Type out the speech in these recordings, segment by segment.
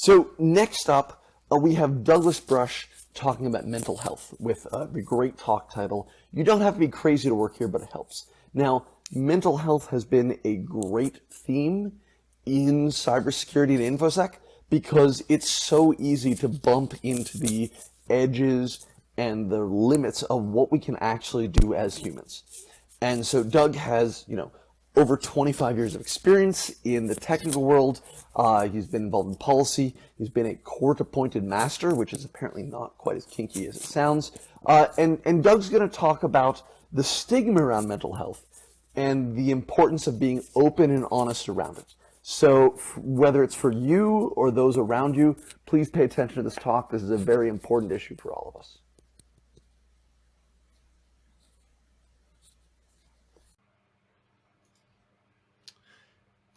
So next up, we have Douglas Brush talking about mental health with the great talk title, "You Don't Have to Be Crazy to Work Here, but It Helps." Now, mental health has been a great theme in cybersecurity and InfoSec because it's so easy to bump into the edges and the limits of what we can actually do as humans. And so Doug has, over 25 years of experience in the technical world. He's been involved in policy. He's been a court-appointed master, which is apparently not quite as kinky as it sounds. And Doug's going to talk about the stigma around mental health and the importance of being open and honest around it. So whether it's for you or those around you, please pay attention to this talk. This is a very important issue for all of us.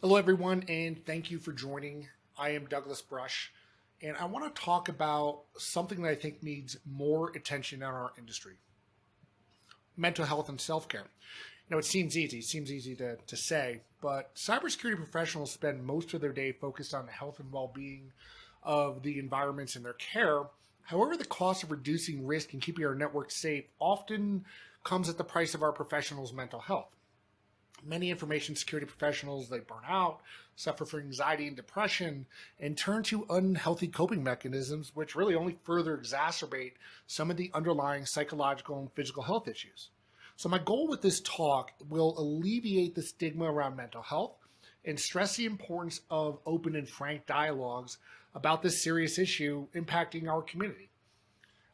Hello, everyone, and thank you for joining. I am Douglas Brush, and I want to talk about something that I think needs more attention in our industry: mental health and self-care. It seems easy to say, but cybersecurity professionals spend most of their day focused on the health and well-being of the environments in their care. However, the cost of reducing risk and keeping our network safe often comes at the price of our professionals' mental health. Many information security professionals, they burn out, suffer from anxiety and depression, and turn to unhealthy coping mechanisms, which really only further exacerbate some of the underlying psychological and physical health issues. So my goal with this talk will alleviate the stigma around mental health and stress the importance of open and frank dialogues about this serious issue impacting our community.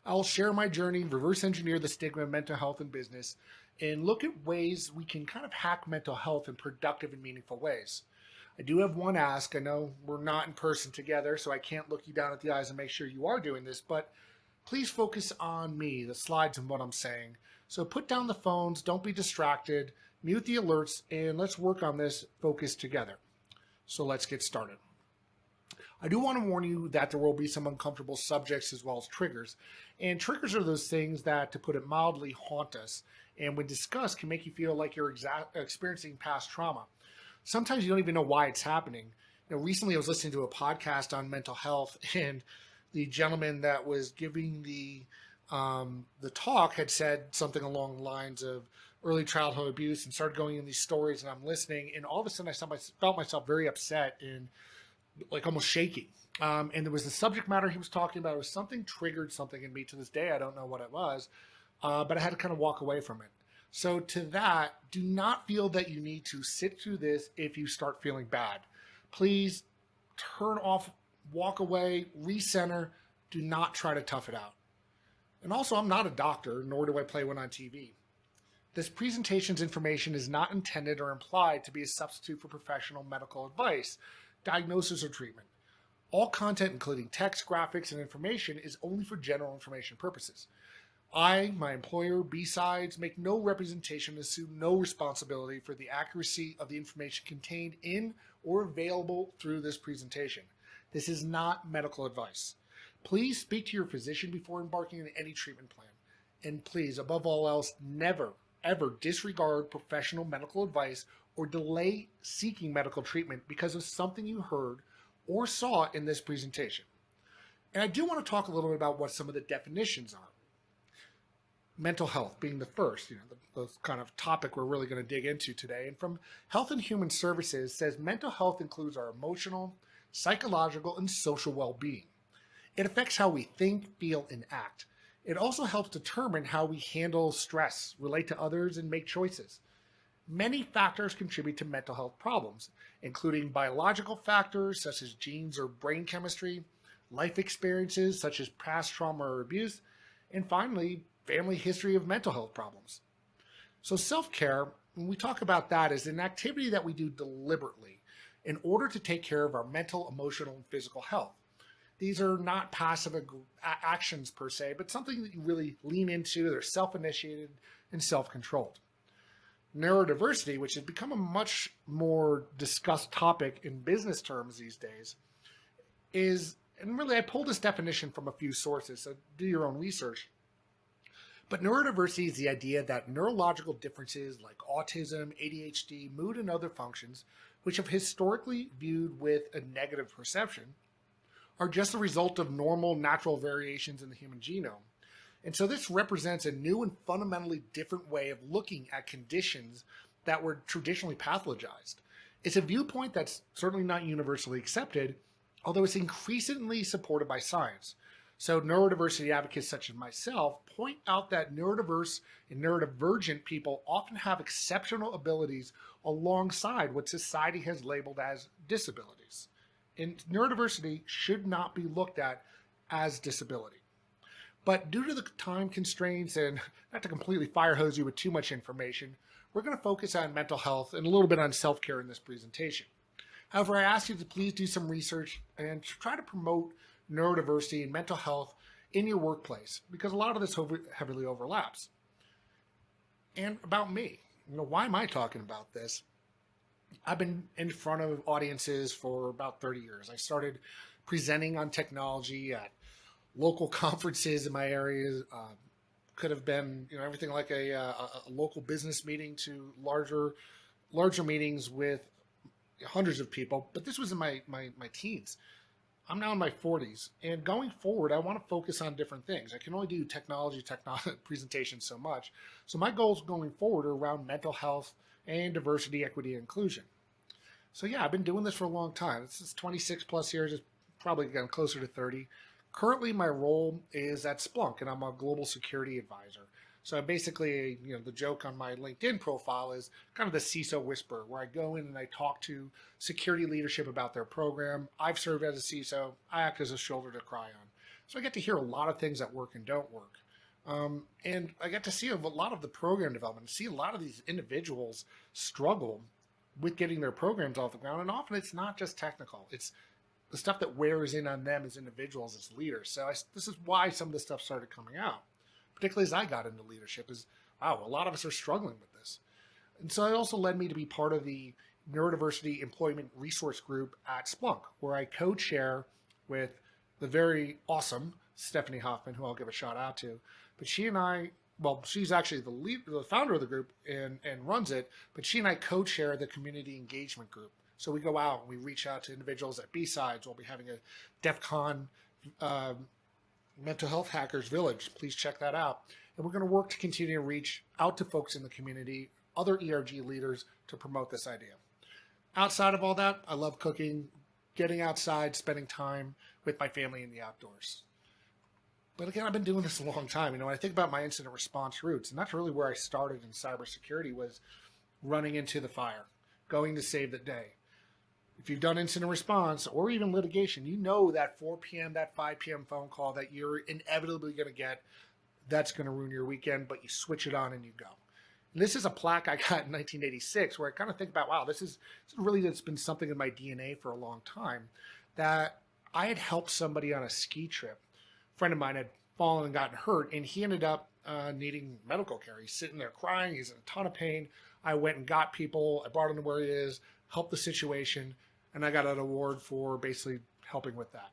I'll share my journey, reverse engineer the stigma of mental health in business, and look at ways we can kind of hack mental health in productive and meaningful ways. I do have one ask. I know we're not in person together, so I can't look you down at the eyes and make sure you are doing this, but please focus on me, the slides, and what I'm saying. So put down the phones, don't be distracted, mute the alerts, and let's work on this focus together. So let's get started. I do want to warn you that there will be some uncomfortable subjects as well as triggers. And triggers are those things that, to put it mildly, haunt us, and when discussed can make you feel like you're experiencing past trauma. Sometimes you don't even know why it's happening. Recently I was listening to a podcast on mental health, and the gentleman that was giving the talk had said something along the lines of early childhood abuse and started going in these stories, and I'm listening, and all of a sudden I felt myself very upset and like almost shaking. And there was the subject matter he was talking about. It was something triggered something in me. To this day, I don't know what it was, but I had to kind of walk away from it. So to that, do not feel that you need to sit through this if you start feeling bad. Please turn off, walk away, recenter. Do not try to tough it out. And also, I'm not a doctor, nor do I play one on TV. This presentation's information is not intended or implied to be a substitute for professional medical advice, diagnosis, or treatment. All content, including text, graphics, and information, is only for general information purposes. I, my employer, BSides, make no representation and assume no responsibility for the accuracy of the information contained in or available through this presentation. This is not medical advice. Please speak to your physician before embarking on any treatment plan. And please, above all else, never, ever disregard professional medical advice or delay seeking medical treatment because of something you heard or saw in this presentation. And I do want to talk a little bit about what some of the definitions are. Mental health being the first, the kind of topic we're really going to dig into today. And from Health and Human Services says mental health includes our emotional, psychological, and social well-being. It affects how we think, feel, and act. It also helps determine how we handle stress, relate to others, and make choices. Many factors contribute to mental health problems, including biological factors such as genes or brain chemistry, life experiences such as past trauma or abuse, and finally, family history of mental health problems. So self-care, when we talk about that, is an activity that we do deliberately in order to take care of our mental, emotional, and physical health. These are not passive actions per se, but something that you really lean into. They're self-initiated and self-controlled. Neurodiversity, which has become a much more discussed topic in business terms these days, is, and really I pulled this definition from a few sources, so do your own research. But neurodiversity is the idea that neurological differences like autism, ADHD, mood, and other functions, which have historically viewed with a negative perception, are just the result of normal natural variations in the human genome. And so this represents a new and fundamentally different way of looking at conditions that were traditionally pathologized. It's a viewpoint that's certainly not universally accepted, although it's increasingly supported by science. So neurodiversity advocates such as myself point out that neurodiverse and neurodivergent people often have exceptional abilities alongside what society has labeled as disabilities. And neurodiversity should not be looked at as disability. But due to the time constraints and not to completely fire hose you with too much information, we're going to focus on mental health and a little bit on self-care in this presentation. However, I ask you to please do some research and try to promote neurodiversity and mental health in your workplace, because a lot of this heavily overlaps. And about me, why am I talking about this? I've been in front of audiences for about 30 years. I started presenting on technology at local conferences in my area. Could have been everything like a local business meeting to larger meetings with hundreds of people. But this was in my teens. I'm now in my 40s, and going forward, I want to focus on different things. I can only do technology presentations so much. So my goals going forward are around mental health and diversity, equity, and inclusion. So yeah, I've been doing this for a long time. This is 26 plus years. It's probably getting closer to 30. Currently, my role is at Splunk, and I'm a global security advisor. So basically, the joke on my LinkedIn profile is kind of the CISO whisperer, where I go in and I talk to security leadership about their program. I've served as a CISO. I act as a shoulder to cry on. So I get to hear a lot of things that work and don't work. And I get to see a lot of the program development, see a lot of these individuals struggle with getting their programs off the ground. And often it's not just technical. It's the stuff that wears in on them as individuals, as leaders. So this is why some of this stuff started coming out, particularly as I got into leadership, is, wow, a lot of us are struggling with this. And so it also led me to be part of the Neurodiversity Employment Resource Group at Splunk, where I co-chair with the very awesome Stephanie Hoffman, who I'll give a shout out to. But she and I, well, she's actually the founder of the group and runs it, but she and I co-chair the Community Engagement Group. So we go out and we reach out to individuals at BSides. We'll be having a DEF CON Mental Health Hackers Village. Please check that out. And we're going to work to continue to reach out to folks in the community, other ERG leaders, to promote this idea. Outside of all that, I love cooking, getting outside, spending time with my family in the outdoors. But again, I've been doing this a long time. When I think about my incident response roots, and that's really where I started in cybersecurity, was running into the fire, going to save the day. If you've done incident response or even litigation, you know that 4 p.m., that 5 p.m. phone call that you're inevitably going to get, that's going to ruin your weekend, but you switch it on and you go. And this is a plaque I got in 1986 where I kind of think about, wow, this is really, it's been something in my DNA for a long time, that I had helped somebody on a ski trip. A friend of mine had fallen and gotten hurt, and he ended up needing medical care. He's sitting there crying. He's in a ton of pain. I went and got people. I brought him to where he is, helped the situation, and I got an award for basically helping with that.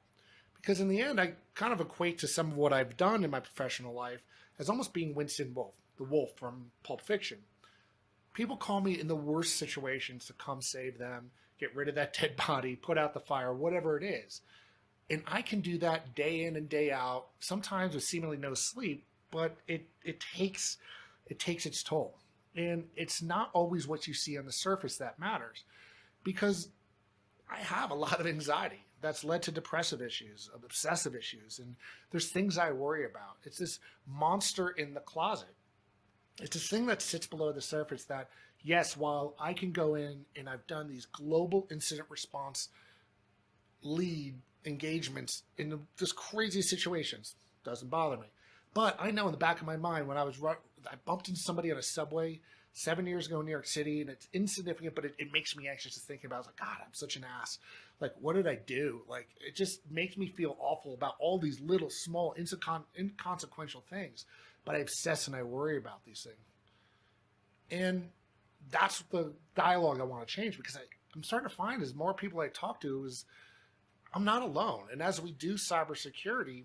Because in the end, I kind of equate to some of what I've done in my professional life as almost being Winston Wolf, the wolf from Pulp Fiction. People call me in the worst situations to come save them, get rid of that dead body, put out the fire, whatever it is. And I can do that day in and day out, sometimes with seemingly no sleep, but it takes its toll. And it's not always what you see on the surface that matters, because I have a lot of anxiety that's led to depressive issues, obsessive issues, and there's things I worry about. It's this monster in the closet. It's this thing that sits below the surface that, yes, while I can go in and I've done these global incident response lead engagements in just crazy situations, doesn't bother me. But I know in the back of my mind, when I bumped into somebody on a subway 7 years ago in New York City, and it's insignificant, but it makes me anxious just thinking about it. I was like, God, I'm such an ass. Like, what did I do? Like, it just makes me feel awful about all these little, small, inconsequential things. But I obsess and I worry about these things. And that's the dialogue I want to change, because I'm starting to find as more people I talk to is I'm not alone. And as we do cybersecurity,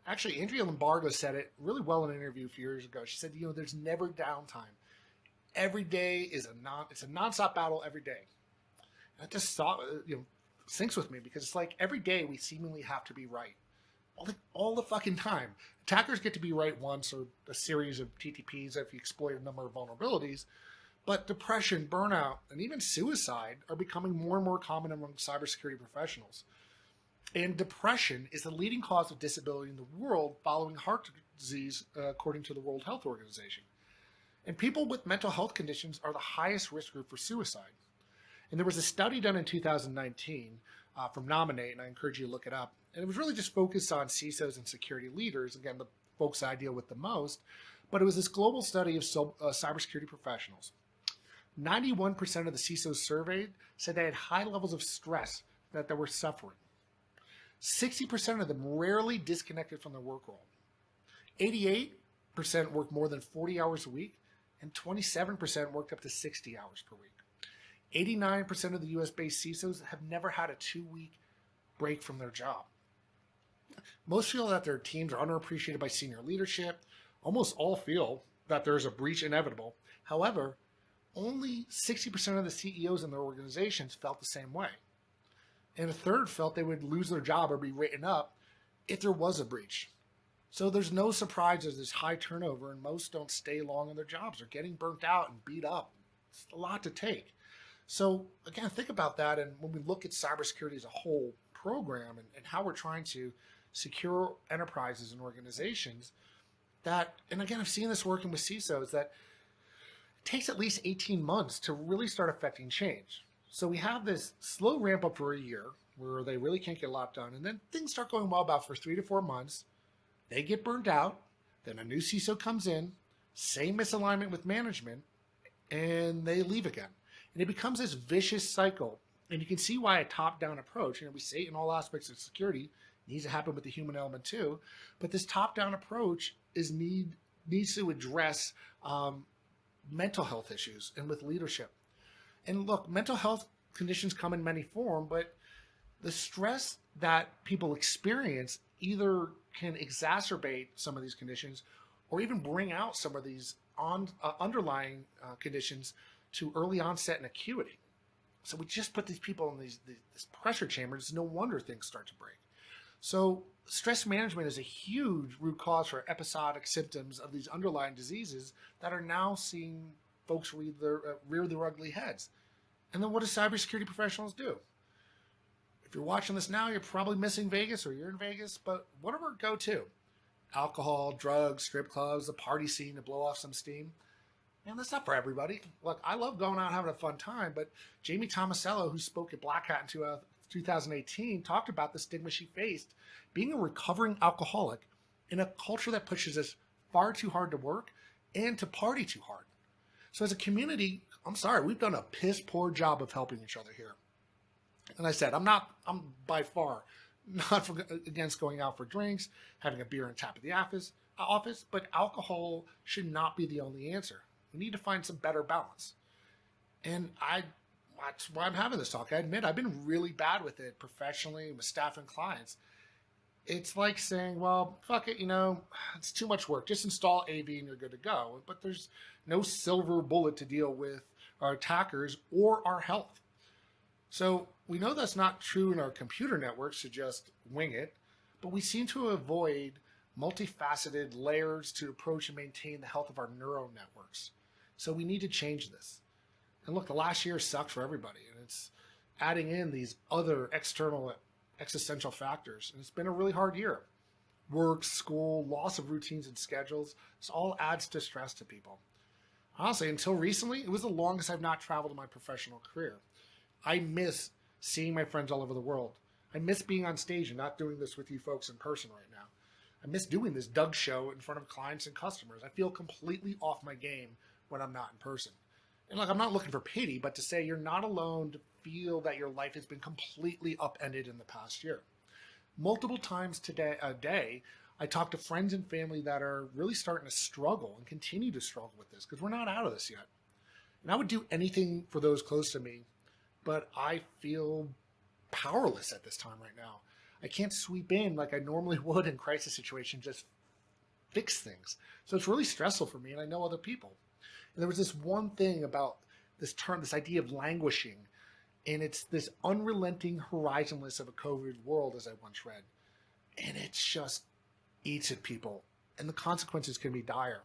actually, Andrea Lombardo said it really well in an interview a few years ago. She said, there's never downtime. Every day is it's a nonstop battle every day. And I just thought, syncs with me because it's like every day we seemingly have to be right. All the fucking time. Attackers get to be right once or a series of TTPs if you exploit a number of vulnerabilities. But depression, burnout, and even suicide are becoming more and more common among cybersecurity professionals. And depression is the leading cause of disability in the world following heart disease, according to the World Health Organization. And people with mental health conditions are the highest risk group for suicide. And there was a study done in 2019 from Nominate, and I encourage you to look it up. And it was really just focused on CISOs and security leaders, again, the folks I deal with the most. But it was this global study of cybersecurity professionals. 91% of the CISOs surveyed said they had high levels of stress that they were suffering. 60% of them rarely disconnected from their work role. 88% worked more than 40 hours a week, and 27% worked up to 60 hours per week. 89% of the US-based CISOs have never had a 2-week break from their job. Most feel that their teams are underappreciated by senior leadership. Almost all feel that there's a breach inevitable. However, only 60% of the CEOs in their organizations felt the same way. And a third felt they would lose their job or be written up if there was a breach. So there's no surprise there's this high turnover, and most don't stay long in their jobs. They're getting burnt out and beat up. It's a lot to take. So again, think about that. And when we look at cybersecurity as a whole program and how we're trying to secure enterprises and organizations, that, and again, I've seen this working with CISOs, that it takes at least 18 months to really start affecting change. So we have this slow ramp up for a year where they really can't get a lot done. And then things start going well about for 3 to 4 months. They get burnt out. Then a new CISO comes in, same misalignment with management, and they leave again. And it becomes this vicious cycle. And you can see why a top-down approach, we say it in all aspects of security, needs to happen with the human element too. But this top-down approach needs to address mental health issues and with leadership. And look, mental health conditions come in many forms, but the stress that people experience either can exacerbate some of these conditions or even bring out some of these underlying conditions to early onset and acuity. So we just put these people in this pressure chamber. It's no wonder things start to break. So stress management is a huge root cause for episodic symptoms of these underlying diseases that are now seeing folks rear their ugly heads. And then what do cybersecurity professionals do? If you're watching this now, you're probably missing Vegas or you're in Vegas, but what are our go-to? Alcohol, drugs, strip clubs, the party scene to blow off some steam. Man, that's not for everybody. Look, I love going out and having a fun time, but Jamie Tomasello, who spoke at Black Hat in 2018, talked about the stigma she faced being a recovering alcoholic in a culture that pushes us far too hard to work and to party too hard. So as a community, I'm sorry, we've done a piss poor job of helping each other here. And I said, I'm by far not against going out for drinks, having a beer and tap at the office, but alcohol should not be the only answer. We need to find some better balance. And that's why I'm having this talk. I admit I've been really bad with it professionally with staff and clients. It's like saying, well, fuck it, it's too much work. Just install AV and you're good to go. But there's no silver bullet to deal with our attackers or our health. So we know that's not true in our computer networks to just wing it, but we seem to avoid multifaceted layers to approach and maintain the health of our neural networks. So we need to change this. And look, the last year sucked for everybody, and it's adding in these other external existential factors, and it's been a really hard year. Work, school, loss of routines and schedules, this all adds to stress to people. Honestly, until recently, it was the longest I've not traveled in my professional career. I miss seeing my friends all over the world. I miss being on stage and not doing this with you folks in person right now. I miss doing this Doug show in front of clients and customers. I feel completely off my game when I'm not in person. And look, I'm not looking for pity, but to say you're not alone to feel that your life has been completely upended in the past year. Multiple times a day, I talk to friends and family that are really starting to struggle and continue to struggle with this because we're not out of this yet. And I would do anything for those close to me, but I feel powerless at this time right now. I can't sweep in like I normally would in crisis situations, just fix things. So it's really stressful for me, and I know other people. And there was this one thing about this term, this idea of languishing, And it's this unrelenting, horizonless of a COVID world, as I once read. And it just eats at people. And the consequences can be dire.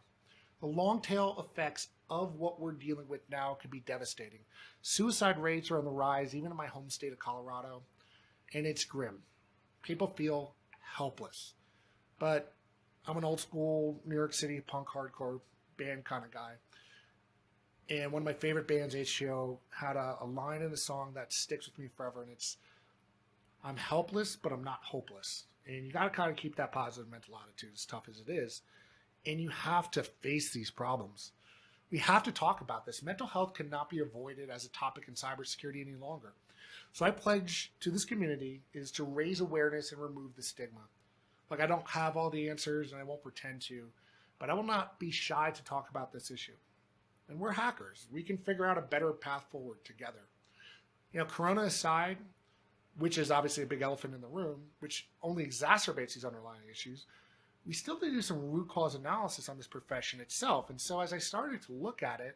The long tail effects of what we're dealing with now can be devastating. Suicide rates are on the rise, even in my home state of Colorado. And it's grim. People feel helpless. But I'm an old school New York City punk hardcore band kind of guy. And one of my favorite bands, H2O, had a line in the song that sticks with me forever. And it's, I'm helpless, but I'm not hopeless. And you got to kind of keep that positive mental attitude, as tough as it is. And you have to face these problems. We have to talk about this. Mental health cannot be avoided as a topic in cybersecurity any longer. So I pledge to this community is to raise awareness and remove the stigma. Like, I don't have all the answers and I won't pretend to, but I will not be shy to talk about this issue. And we're hackers. We can figure out a better path forward together. You know, Corona aside, which is obviously a big elephant in the room, which only exacerbates these underlying issues, we still need to do some root cause analysis on this profession itself. And so as I started to look at it,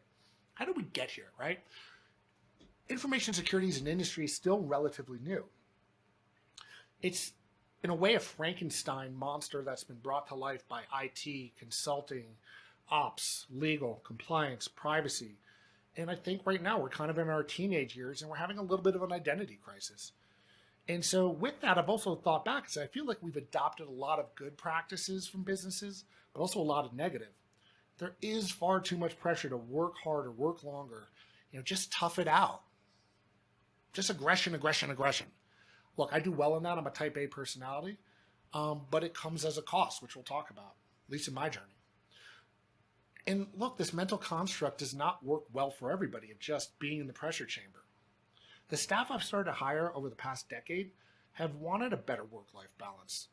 how did we get here, right? Information security as an industry is still relatively new. It's, in a way, a Frankenstein monster that's been brought to life by IT, consulting, ops, legal, compliance, privacy. And I think right now we're kind of in our teenage years and we're having a little bit of an identity crisis. And so with that, I've also thought back and said, I feel like we've adopted a lot of good practices from businesses, but also a lot of negative. There is far too much pressure to work harder, work longer, just tough it out. Just aggression, aggression, aggression. Look, I do well in that. I'm a type A personality, but it comes as a cost, which we'll talk about, at least in my journey. And look, this mental construct does not work well for everybody of just being in the pressure chamber. The staff I've started to hire over the past decade have wanted a better work-life balance.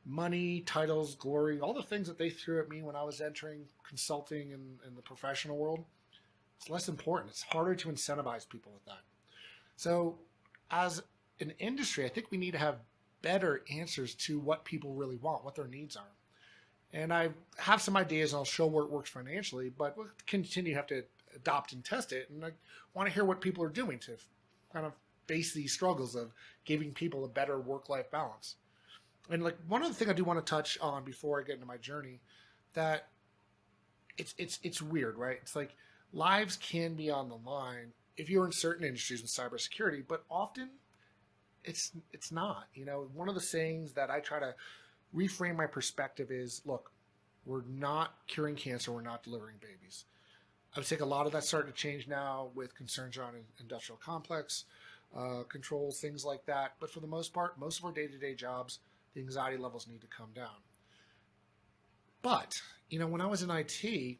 Money, titles, glory, all the things that they threw at me when I was entering consulting in the professional world, it's less important. It's harder to incentivize people with that. So as an industry, I think we need to have better answers to what people really want, what their needs are. And I have some ideas and I'll show where it works financially, but we'll continue to have to adopt and test it. And I want to hear what people are doing to kind of face these struggles of giving people a better work-life balance. And like one other thing I do want to touch on before I get into my journey, that it's weird, right? It's like lives can be on the line if you're in certain industries with cybersecurity, but often it's not. One of the sayings that I try to reframe my perspective is, look, we're not curing cancer, we're not delivering babies. I would think a lot of that's starting to change now with concerns around industrial complex controls, things like that. But for the most part, most of our day-to-day jobs, the anxiety levels need to come down. But, when I was in IT,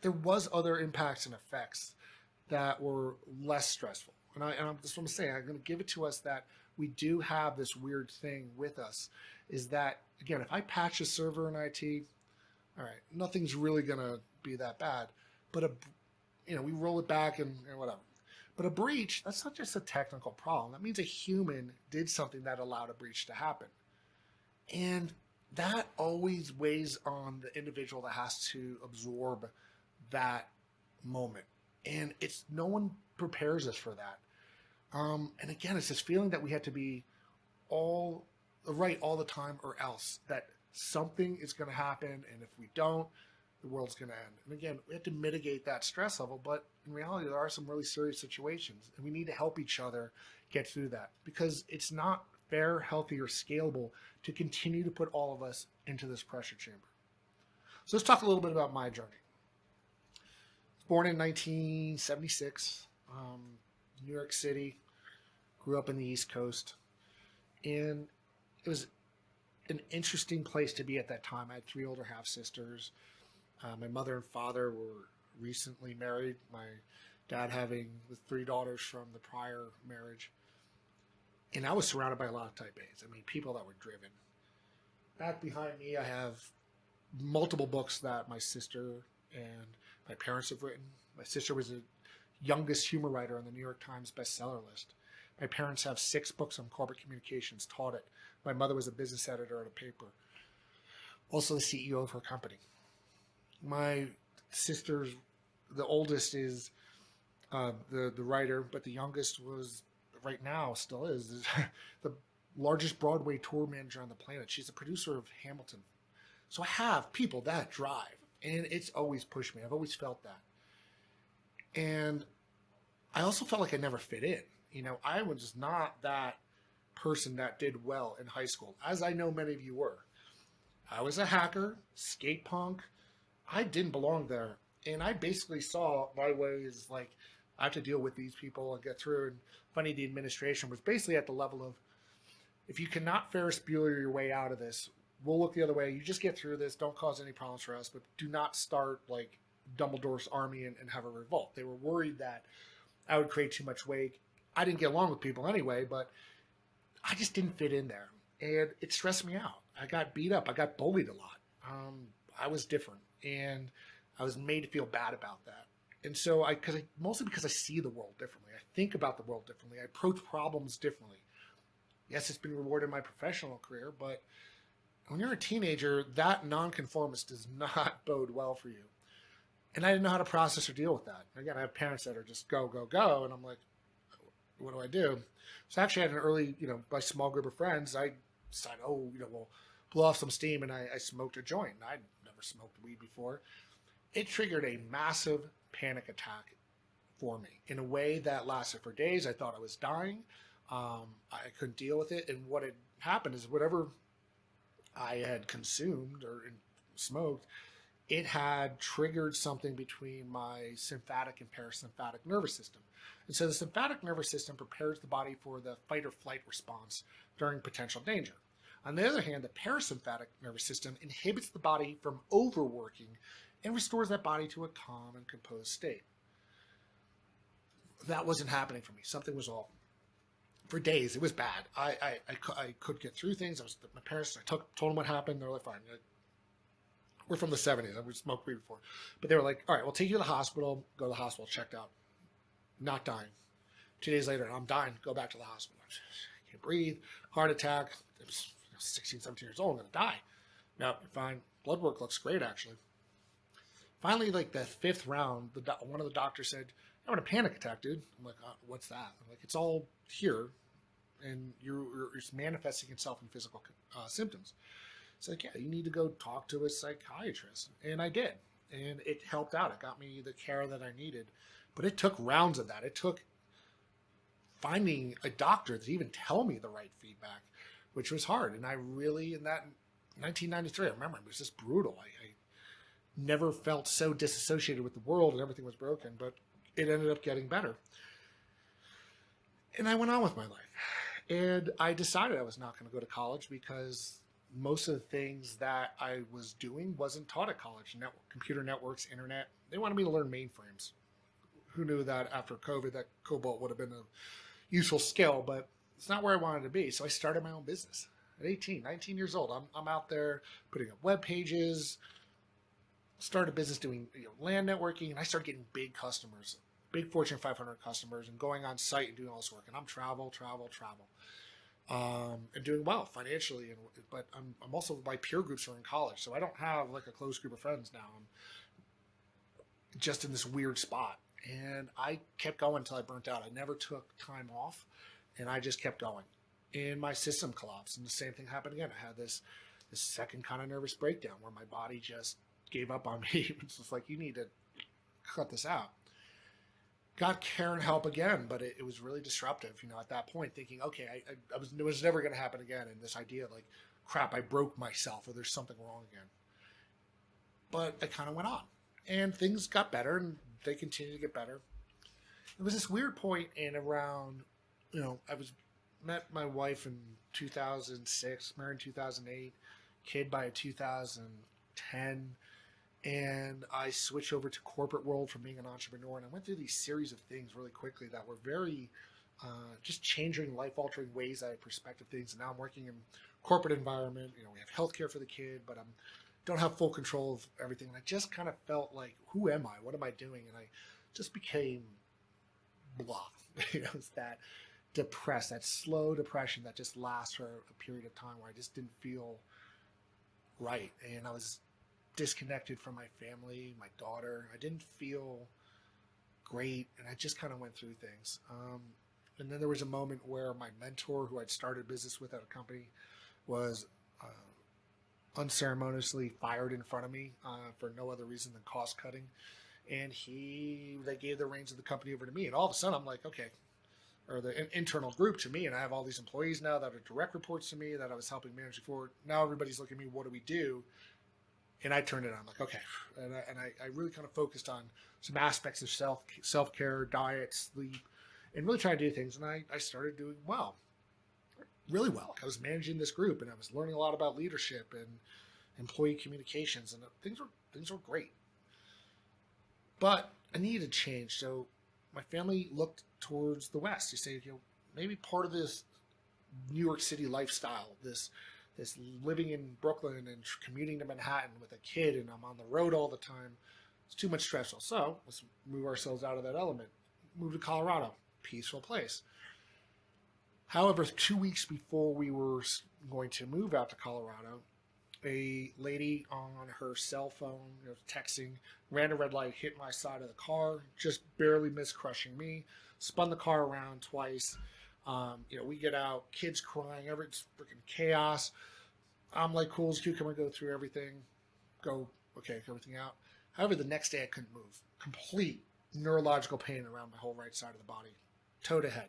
there was other impacts and effects that were less stressful. And that's what I'm saying. I'm going to give it to us that we do have this weird thing with us, is that, again, if I patch a server in IT, all right, nothing's really going to be that bad. But, we roll it back and whatever. But a breach, that's not just a technical problem. That means a human did something that allowed a breach to happen. And that always weighs on the individual that has to absorb that moment. And no one prepares us for that. And again, it's this feeling that we have to be all right all the time or else, that something is going to happen. And if we don't, the world's going to end. And again, we have to mitigate that stress level. But in reality, there are some really serious situations. And we need to help each other get through that, because it's not fair, healthy, or scalable to continue to put all of us into this pressure chamber. So let's talk a little bit about my journey. Born in 1976, New York City, grew up in the East Coast, and it was an interesting place to be at that time. I had 3 older half-sisters. My mother and father were recently married, my dad having the 3 daughters from the prior marriage. And I was surrounded by a lot of type A's. I mean, people that were driven. Back behind me, I have multiple books that my sister and my parents have written. My sister was the youngest humor writer on the New York Times bestseller list. My parents have 6 books on corporate communications, taught it. My mother was a business editor at a paper, also the CEO of her company. My sister's, the oldest, is the writer, but the youngest was right now still is the largest Broadway tour manager on the planet. She's the producer of Hamilton. So I have people that drive, and it's always pushed me. I've always felt that, and I also felt like I never fit in. I was just not that person that did well in high school, as I know many of you were. I was a hacker, skate punk. I didn't belong there. And I basically saw my way as like, I have to deal with these people and get through. And funny, the administration was basically at the level of, if you cannot Ferris Bueller your way out of this, we'll look the other way. You just get through this. Don't cause any problems for us, but do not start like Dumbledore's army and have a revolt. They were worried that I would create too much weight. I didn't get along with people anyway, but I just didn't fit in there. And it stressed me out. I got beat up. I got bullied a lot. I was different. And I was made to feel bad about that. And so mostly because I see the world differently. I think about the world differently. I approach problems differently. Yes, it's been rewarded in my professional career, but when you're a teenager, that nonconformist does not bode well for you. And I didn't know how to process or deal with that. Again, I have parents that are just go, go, go. And I'm like, what do I do? So I actually had an early, my small group of friends, I decided, we'll blow off some steam, and I smoked a joint. And I'd never smoked weed before. It triggered a massive panic attack for me in a way that lasted for days. I thought I was dying. I couldn't deal with it. And what had happened is whatever I had consumed or smoked, it had triggered something between my sympathetic and parasympathetic nervous system. And so the sympathetic nervous system prepares the body for the fight or flight response during potential danger. On the other hand, the parasympathetic nervous system inhibits the body from overworking and restores that body to a calm and composed state. That wasn't happening for me. Something was off. For days, it was bad. I could get through things. My parents, told them what happened. They're like, fine. We're from the 70s. I smoked weed before. But they were like, all right, we'll take you to the hospital. Go to the hospital, checked out. Not dying. 2 days later, I'm dying. Go back to the hospital. I can't breathe. Heart attack. I was 16, 17 years old. I'm going to die. No, you're fine. Blood work looks great, actually. Finally, like the fifth round, one of the doctors said, I'm having a panic attack, dude. I'm like, what's that? I'm like, it's all here, and it's manifesting itself in physical symptoms. It's like, yeah, you need to go talk to a psychiatrist. And I did. And it helped out. It got me the care that I needed. But it took rounds of that. It took finding a doctor to even tell me the right feedback, which was hard. And I really, in that 1993, I remember it was just brutal. I never felt so disassociated with the world and everything was broken, but it ended up getting better. And I went on with my life. And I decided I was not going to go to college because most of the things that I was doing wasn't taught at college. Computer networks, internet. They wanted me to learn mainframes. Who knew that after COVID, that COBOL would have been a useful skill, but it's not where I wanted to be. So I started my own business at 18, 19 years old. I'm out there putting up web pages, started a business doing LAN networking, and I started getting big customers, big Fortune 500 customers, and going on site and doing all this work. And I'm travel, and doing well financially. But I'm also, my peer groups are in college, so I don't have like a close group of friends now. I'm just in this weird spot. And I kept going until I burnt out. I never took time off, and I just kept going. And my system collapsed, and the same thing happened again. I had this second kind of nervous breakdown where my body just gave up on me. It's just like, you need to cut this out. Got care and help again, but it was really disruptive, at that point, thinking, okay, it was never going to happen again. And this idea of like, crap, I broke myself, or there's something wrong again. But I kind of went on, and things got better, and they continue to get better. It was this weird point in around, I met my wife in 2006, married in 2008, kid by 2010, and I switched over to corporate world from being an entrepreneur, and I went through these series of things really quickly that were very just changing, life-altering ways I had perspective things. And now I'm working in corporate environment. We have healthcare for the kid, but don't have full control of everything. And I just kind of felt like, who am I? What am I doing? And I just became blah. It's that depressed, that slow depression that just lasts for a period of time where I just didn't feel right. And I was disconnected from my family, my daughter. I didn't feel great. And I just kind of went through things. And then there was a moment where my mentor, who I'd started business with at a company, was unceremoniously fired in front of me for no other reason than cost cutting. And they gave the reins of the company over to me. And all of a sudden, I'm like, okay, or the internal group to me, and I have all these employees now that are direct reports to me that I was helping manage before. Now everybody's looking at me, what do we do? And I turned it on, like, okay. And I really kind of focused on some aspects of self-care, diet, sleep, and really trying to do things. And I started doing well, really well. I was managing this group, and I was learning a lot about leadership and employee communications, and things were great. But I needed to change. So my family looked towards the West. You say, maybe part of this New York City lifestyle, this living in Brooklyn and commuting to Manhattan with a kid, and I'm on the road all the time, it's too much stressful. So let's move ourselves out of that element. Move to Colorado, peaceful place. However, 2 weeks before we were going to move out to Colorado, a lady on her cell phone, texting, ran a red light, hit my side of the car, just barely missed crushing me, spun the car around twice. We get out, kids crying, it's freaking chaos. I'm like, cool as cucumber, go through everything, everything out. However, the next day I couldn't move. Complete neurological pain around my whole right side of the body, toe to head.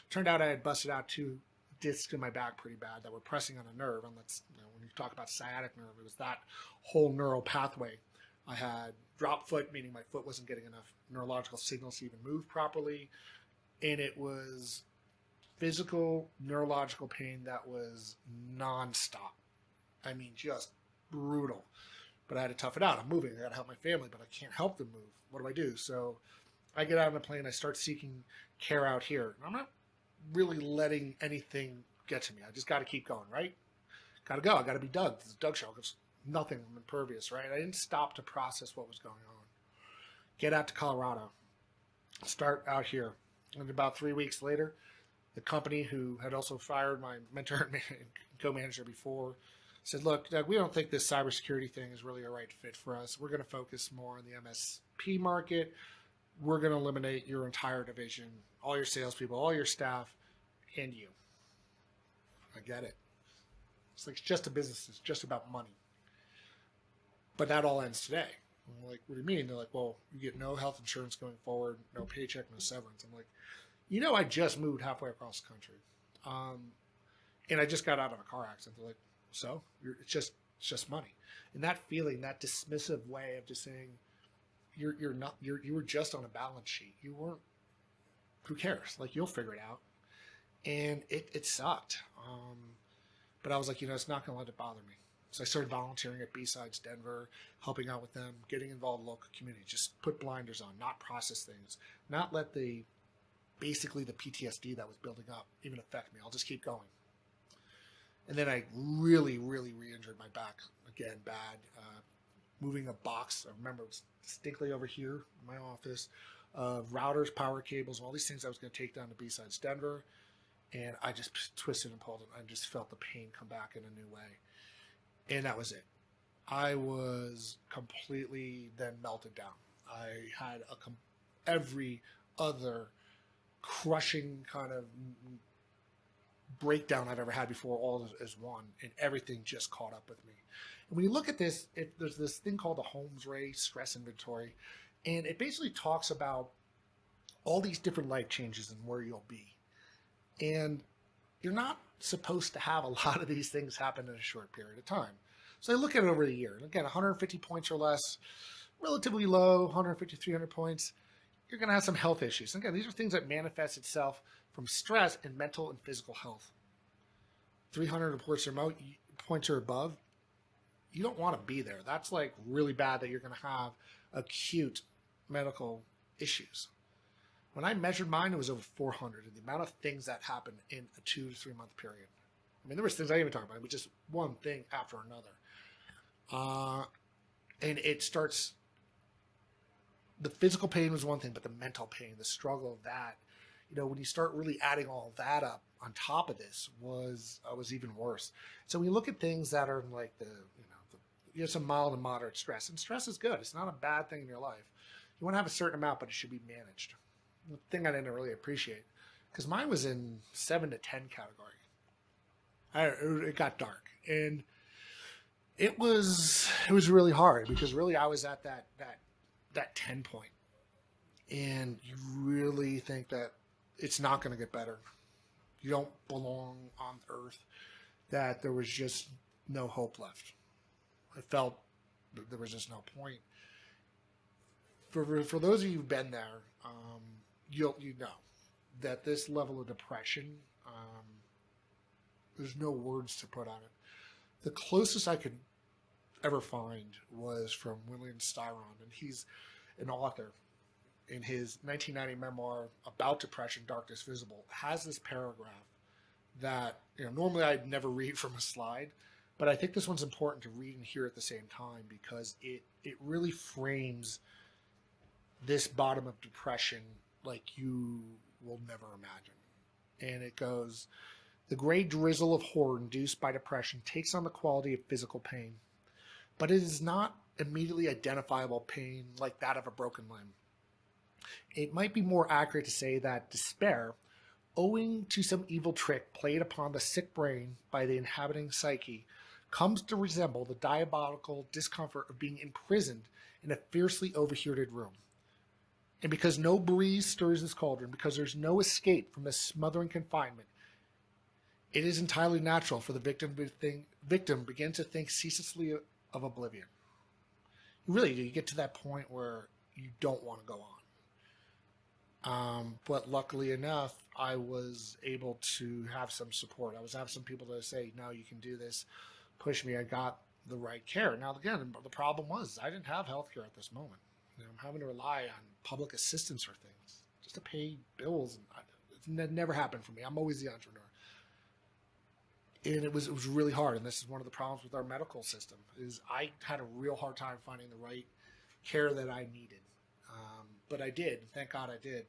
Turned out I had busted out 2 discs in my back pretty bad that were pressing on a nerve. And when you talk about sciatic nerve, it was that whole neural pathway. I had drop foot, meaning my foot wasn't getting enough neurological signals to even move properly. And it was physical neurological pain that was nonstop. I mean, just brutal. But I had to tough it out. I'm moving. I got to help my family, but I can't help them move. What do I do? So I get out on the plane. I start seeking care out here. I'm not really letting anything get to me. I just got to keep going, right? Got to go. I got to be Doug. This is Doug show. It's nothing. I'm impervious, right? I didn't stop to process what was going on. Get out to Colorado. Start out here. And about 3 weeks later, the company who had also fired my mentor and co-manager before said, look, Doug, we don't think this cybersecurity thing is really a right fit for us. We're going to focus more on the MSP market. We're going to eliminate your entire division, all your salespeople, all your staff, and you. I get it. It's like, it's just a business. It's just about money. But that all ends today. I'm like, what do you mean? They're like, well, you get no health insurance going forward, no paycheck, no severance. I'm like, I just moved halfway across the country. And I just got out of a car accident. They're like, so? It's just money. And that feeling, that dismissive way of just saying, you were just on a balance sheet. You weren't, who cares? Like, you'll figure it out. And it sucked. But I was like, it's not going to let it bother me. So I started volunteering at BSides Denver, helping out with them, getting involved in the local community, just put blinders on, not process things, not let basically the PTSD that was building up even affect me. I'll just keep going. And then I really, really re-injured my back again, bad. Moving a box, I remember it was distinctly over here in my office, routers, power cables, all these things I was going to take down to BSides Denver. And I just twisted and pulled it. I just felt the pain come back in a new way. And that was it. I was completely then melted down. I had every other crushing kind of breakdown I've ever had before, all as one, and everything just caught up with me. And when you look at this, there's this thing called the Holmes stress inventory, and it basically talks about all these different life changes and where you'll be. And you're not supposed to have a lot of these things happen in a short period of time. So I look at it over a year. And again, 150 points or less, relatively low, 150, 300 points, you're going to have some health issues. And again, these are things that manifest itself from stress and mental and physical health. 300 points or above, you don't want to be there. That's like really bad that you're going to have acute medical issues. When I measured mine, it was over 400, and the amount of things that happened in a 2 to 3 month period. I mean, there was things I didn't even talk about. It was just one thing after another. And it starts, the physical pain was one thing, but the mental pain, the struggle of that, when you start really adding all that up on top of this was even worse. So when you look at things that are like some mild and moderate stress, and stress is good. It's not a bad thing in your life. You want to have a certain amount, but it should be managed. The thing I didn't really appreciate, because mine was in 7 to 10 category. It got dark, and it was really hard because really I was at that 10 point, and you really think that it's not going to get better. You don't belong on Earth. That there was just no hope left. I felt there was just no point. For those of you who've been there, you know that this level of depression, there's no words to put on it. The closest I could ever find was from William Styron, and he's an author. In his 1990 memoir about depression, Darkness Visible, has this paragraph that normally I'd never read from a slide, but I think this one's important to read and hear at the same time because it really frames this bottom of depression like you will never imagine. And it goes, the gray drizzle of horror induced by depression takes on the quality of physical pain, but it is not immediately identifiable pain like that of a broken limb. It might be more accurate to say that despair, owing to some evil trick played upon the sick brain by the inhabiting psyche, comes to resemble the diabolical discomfort of being imprisoned in a fiercely overheated room. And because no breeze stirs this cauldron, because there's no escape from this smothering confinement, it is entirely natural for the victim begin to think ceaselessly of oblivion. Really, you get to that point where you don't want to go on. But luckily enough, I was able to have some support. I was having some people to say, no, you can do this, push me. I got the right care. Now, again, the problem was I didn't have health care at this moment. I'm having to rely on public assistance for things just to pay bills. It never happened for me. I'm always the entrepreneur. And it was really hard. And this is one of the problems with our medical system is I had a real hard time finding the right care that I needed. But I did. Thank God I did.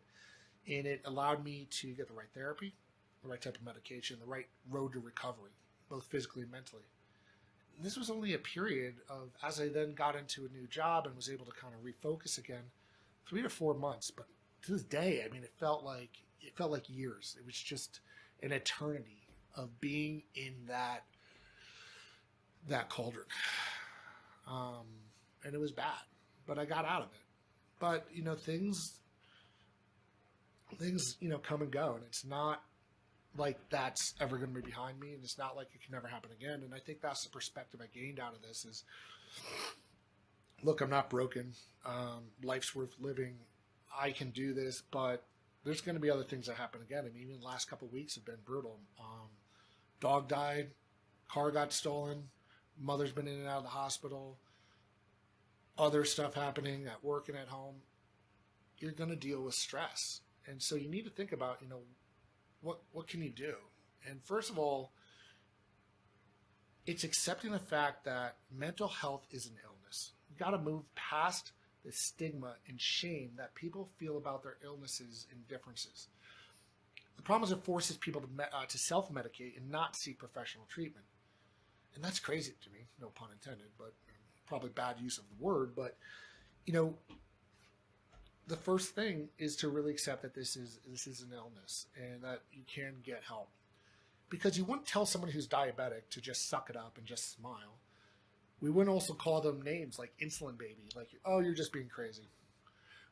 And it allowed me to get the right therapy, the right type of medication, the right road to recovery, both physically and mentally. And this was only a period of, as I then got into a new job and was able to kind of refocus again, 3 to 4 months. But to this day, I mean, it felt like years. It was just an eternity of being in that cauldron. And it was bad, but I got out of it. But, things, come and go, and it's not like that's ever going to be behind me, and it's not like it can never happen again. And I think that's the perspective I gained out of this is, look, I'm not broken. Life's worth living. I can do this, but there's going to be other things that happen again. I mean, even the last couple of weeks have been brutal. Dog died, car got stolen, mother's been in and out of the hospital, other stuff happening at work and at home. You're going to deal with stress. And so you need to think about, what can you do? And first of all, it's accepting the fact that mental health is an illness. You got to move past the stigma and shame that people feel about their illnesses and differences. The problem is it forces people to self-medicate and not seek professional treatment. And that's crazy to me, no pun intended, but probably bad use of the word. But, the first thing is to really accept that this is an illness and that you can get help. Because you wouldn't tell someone who's diabetic to just suck it up and just smile. We wouldn't also call them names like insulin baby, like, oh, you're just being crazy.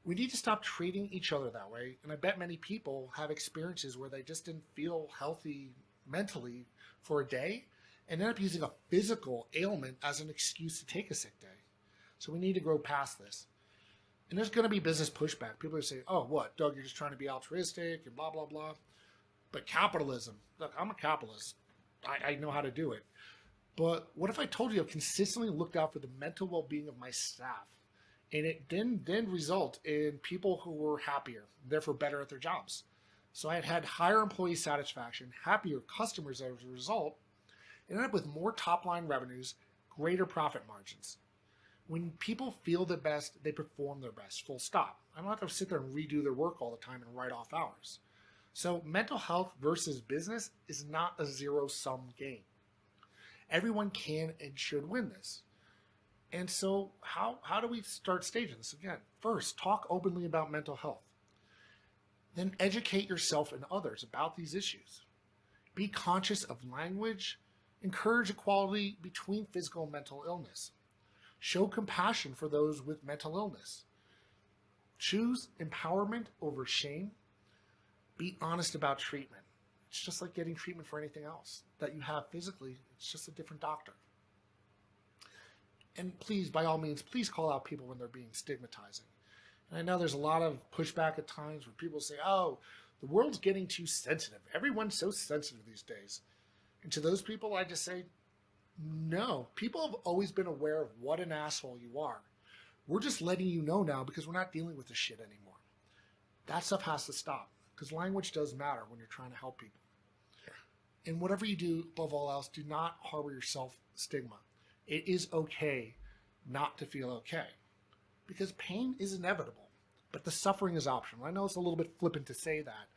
We need to stop treating each other that way. And I bet many people have experiences where they just didn't feel healthy mentally for a day and end up using a physical ailment as an excuse to take a sick day. So we need to grow past this. And there's going to be business pushback. People are saying, oh, what, Doug, you're just trying to be altruistic and blah, blah, blah. But capitalism, look, I'm a capitalist. I know how to do it. But what if I told you I've consistently looked out for the mental well-being of my staff? And it didn't result in people who were happier, therefore better at their jobs. So I had higher employee satisfaction, happier customers as a result, and ended up with more top-line revenues, greater profit margins. When people feel the best, they perform their best, full stop. I don't have to sit there and redo their work all the time and write off hours. So mental health versus business is not a zero-sum game. Everyone can and should win this. And so how do we start staging this? Again, first, talk openly about mental health. Then educate yourself and others about these issues. Be conscious of language. Encourage equality between physical and mental illness. Show compassion for those with mental illness. Choose empowerment over shame. Be honest about treatment. It's just like getting treatment for anything else that you have physically. It's just a different doctor. And please, by all means, please call out people when they're being stigmatizing. And I know there's a lot of pushback at times where people say, oh, the world's getting too sensitive. Everyone's so sensitive these days. And to those people, I just say, no. People have always been aware of what an asshole you are. We're just letting you know now because we're not dealing with this shit anymore. That stuff has to stop because language does matter when you're trying to help people. And whatever you do, above all else, do not harbor your self-stigma. It is okay not to feel okay because pain is inevitable, but the suffering is optional. I know it's a little bit flippant to say that,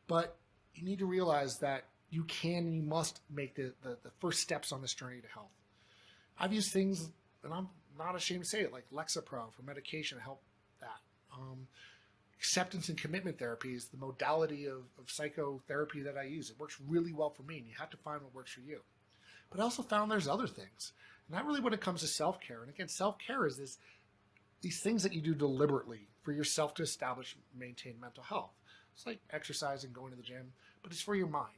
but you need to realize that you can and you must make the first steps on this journey to health. I've used things, and I'm not ashamed to say it, like Lexapro for medication to help that. Acceptance and commitment therapy is the modality of psychotherapy that I use. It works really well for me, and you have to find what works for you. But I also found there's other things. Not really when it comes to self-care. And again, self-care is these things that you do deliberately for yourself to establish and maintain mental health. It's like exercise and going to the gym, but it's for your mind.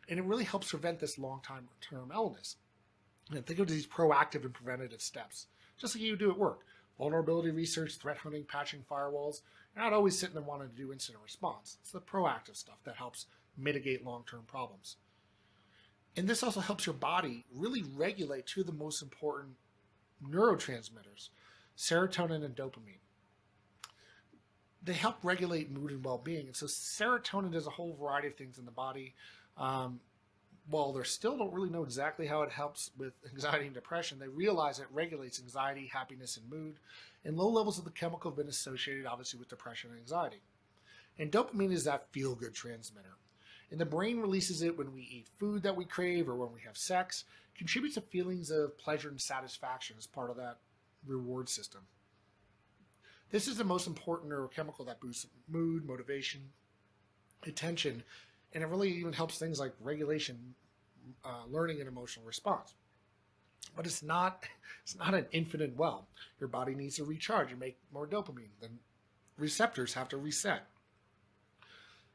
And it really helps prevent this long-term illness. And think of these proactive and preventative steps, just like you do at work. Vulnerability research, threat hunting, patching firewalls. You're not always sitting there wanting to do incident response. It's the proactive stuff that helps mitigate long-term problems. And this also helps your body really regulate two of the most important neurotransmitters, serotonin and dopamine. They help regulate mood and well-being. And so serotonin does a whole variety of things in the body. While they still don't really know exactly how it helps with anxiety and depression, they realize it regulates anxiety, happiness, and mood. And low levels of the chemical have been associated, obviously, with depression and anxiety. And dopamine is that feel-good transmitter. And the brain releases it when we eat food that we crave or when we have sex, contributes to feelings of pleasure and satisfaction as part of that reward system. This is the most important neurochemical that boosts mood, motivation, attention, and it really even helps things like regulation, learning, and emotional response. But it's not an infinite well. Your body needs to recharge and make more dopamine. The receptors have to reset.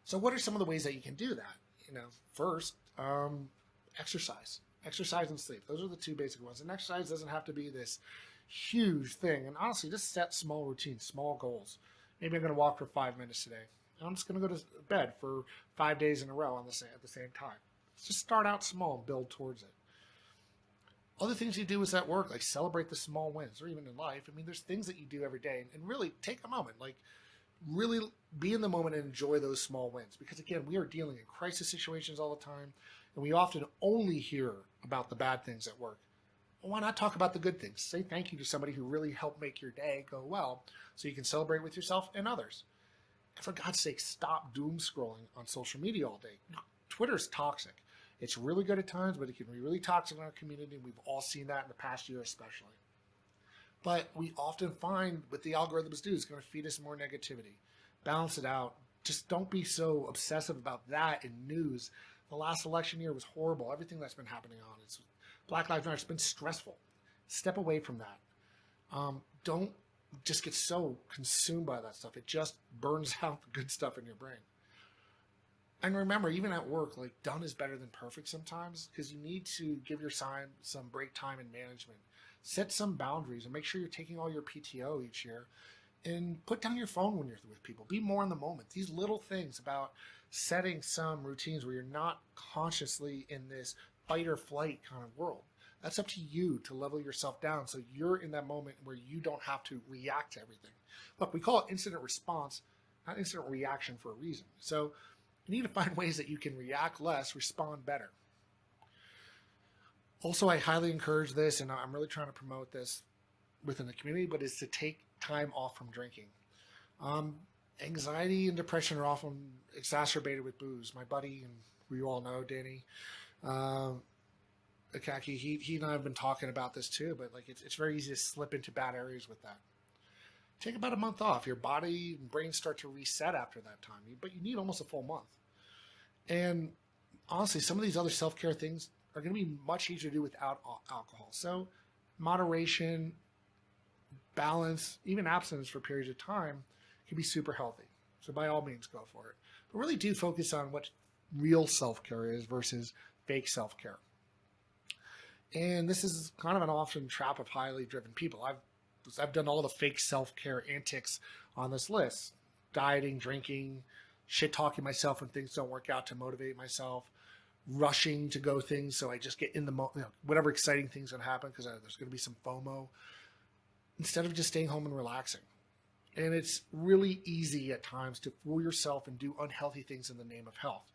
So what are some of the ways that you can do that? First, exercise. Exercise and sleep. Those are the two basic ones. And exercise doesn't have to be this huge thing. And honestly, just set small routines, small goals. Maybe I'm going to walk for 5 minutes today. I'm just going to go to bed for 5 days in a row at the same time. Just start out small and build towards it. Other things you do is at work, like celebrate the small wins, or even in life. I mean, there's things that you do every day, and really take a moment, like really be in the moment and enjoy those small wins. Because again, we are dealing in crisis situations all the time, and we often only hear about the bad things at work. Well, why not talk about the good things? Say thank you to somebody who really helped make your day go well, so you can celebrate with yourself and others. And for God's sake, stop doom scrolling on social media all day. Twitter's toxic. It's really good at times, but it can be really toxic in our community. We've all seen that in the past year especially. But we often find what the algorithms do is going to feed us more negativity. Balance it out. Just don't be so obsessive about that in news. The last election year was horrible. Everything that's been happening on it. Black Lives Matter, it's been stressful. Step away from that. Don't just get so consumed by that stuff. It just burns out the good stuff in your brain. And remember, even at work, like done is better than perfect sometimes, because you need to give your time some break time and management. Set some boundaries and make sure you're taking all your PTO each year, and put down your phone when you're with people. Be more in the moment. These little things about setting some routines where you're not consciously in this fight or flight kind of world. That's up to you to level yourself down so you're in that moment where you don't have to react to everything. Look, we call it incident response, not incident reaction for a reason. So you need to find ways that you can react less, respond better. Also, I highly encourage this, and I'm really trying to promote this within the community, but is to take time off from drinking. Anxiety and depression are often exacerbated with booze. My buddy, and we all know, Danny, Akaki, he and I have been talking about this too, but like it's very easy to slip into bad areas with that. Take about a month off. Your body and brain start to reset after that time, but you need almost a full month. And honestly, some of these other self-care things are going to be much easier to do without alcohol. So moderation, balance, even abstinence for periods of time can be super healthy. So by all means, go for it. But really do focus on what real self-care is versus fake self-care. And this is kind of an often trap of highly driven people. I've done all the fake self-care antics on this list: dieting, drinking, shit talking myself when things don't work out to motivate myself, rushing to go things so I just get in the whatever exciting things gonna happen because there's gonna be some FOMO, instead of just staying home and relaxing. And it's really easy at times to fool yourself and do unhealthy things in the name of health.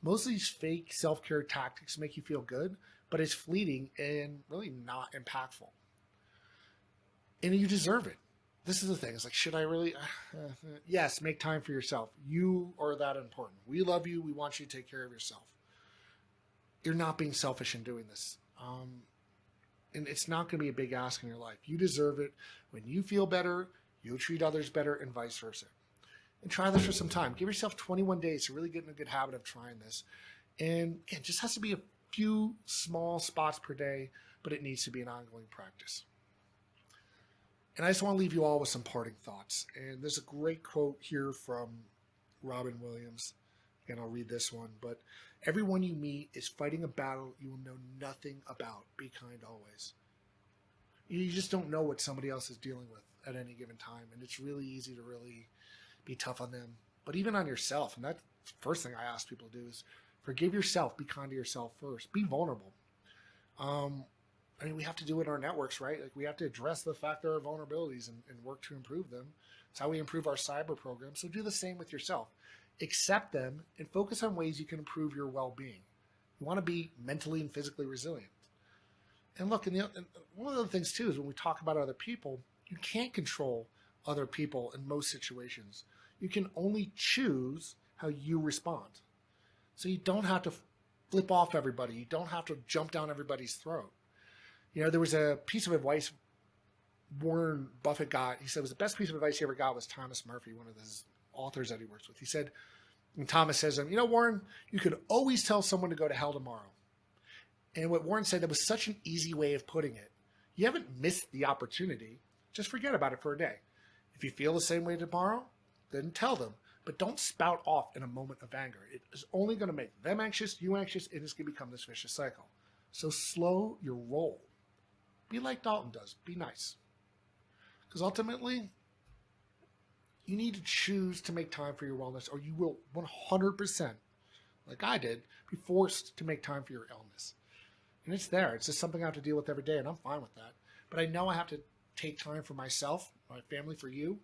Most of these fake self-care tactics make you feel good, but it's fleeting and really not impactful. And you deserve it. This is the thing. It's like, should I really? Yes, make time for yourself. You are that important. We love you. We want you to take care of yourself. You're not being selfish in doing this. And it's not going to be a big ask in your life. You deserve it. When you feel better, you'll treat others better and vice versa. And try this for some time. Give yourself 21 days to really get in a good habit of trying this. And it just has to be a few small spots per day, but it needs to be an ongoing practice. And I just want to leave you all with some parting thoughts. And there's a great quote here from Robin Williams. And I'll read this one. But everyone you meet is fighting a battle you will know nothing about. Be kind always. You just don't know what somebody else is dealing with at any given time. And it's really easy to really be tough on them. But even on yourself. And that's the first thing I ask people to do is forgive yourself. Be kind to yourself first. Be vulnerable. I mean, we have to do it in our networks, right? Like we have to address the fact there are vulnerabilities and work to improve them. It's how we improve our cyber program. So do the same with yourself. Accept them and focus on ways you can improve your well-being. You want to be mentally and physically resilient. And look, and one of the things too is when we talk about other people, you can't control other people in most situations. You can only choose how you respond. So you don't have to flip off everybody. You don't have to jump down everybody's throat. You know, there was a piece of advice Warren Buffett got. He said it was the best piece of advice he ever got was Thomas Murphy, one of his authors that he works with. He said, and Thomas says, you know, Warren, you could always tell someone to go to hell tomorrow. And what Warren said, that was such an easy way of putting it. You haven't missed the opportunity. Just forget about it for a day. If you feel the same way tomorrow, then tell them. But don't spout off in a moment of anger. It is only going to make them anxious, you anxious, and it's going to become this vicious cycle. So slow your roll. Be like Dalton does. Be nice. Because ultimately, you need to choose to make time for your wellness, or you will 100%, like I did, be forced to make time for your illness. And it's there. It's just something I have to deal with every day, and I'm fine with that. But I know I have to take time for myself, my family, for you.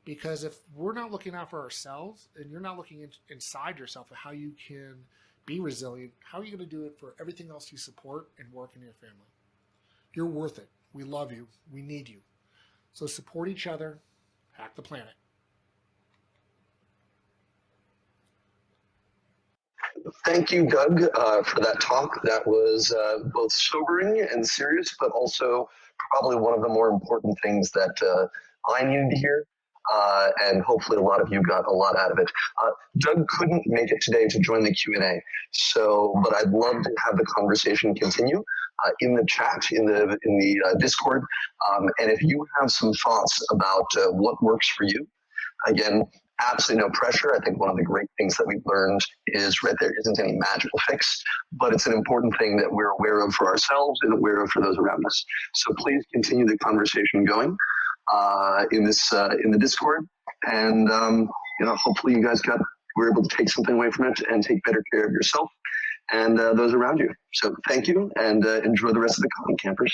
Because if we're not looking out for ourselves, and you're not looking inside yourself at how you can be resilient, how are you going to do it for everything else you support and work in your family? You're worth it. We love you. We need you. So support each other. Hack the planet. Thank you, Doug, for that talk. That was both sobering and serious, but also probably one of the more important things that I needed to hear. And hopefully a lot of you got a lot out of it. Doug couldn't make it today to join the Q&A, but I'd love to have the conversation continue in the chat, in the Discord. And if you have some thoughts about what works for you, again, absolutely no pressure. I think one of the great things that we've learned is there isn't any magical fix, but it's an important thing that we're aware of for ourselves and aware of for those around us. So please continue the conversation going in the Discord, and hopefully you guys were able to take something away from it and take better care of yourself and those around you. So thank you, and enjoy the rest of the con, campers.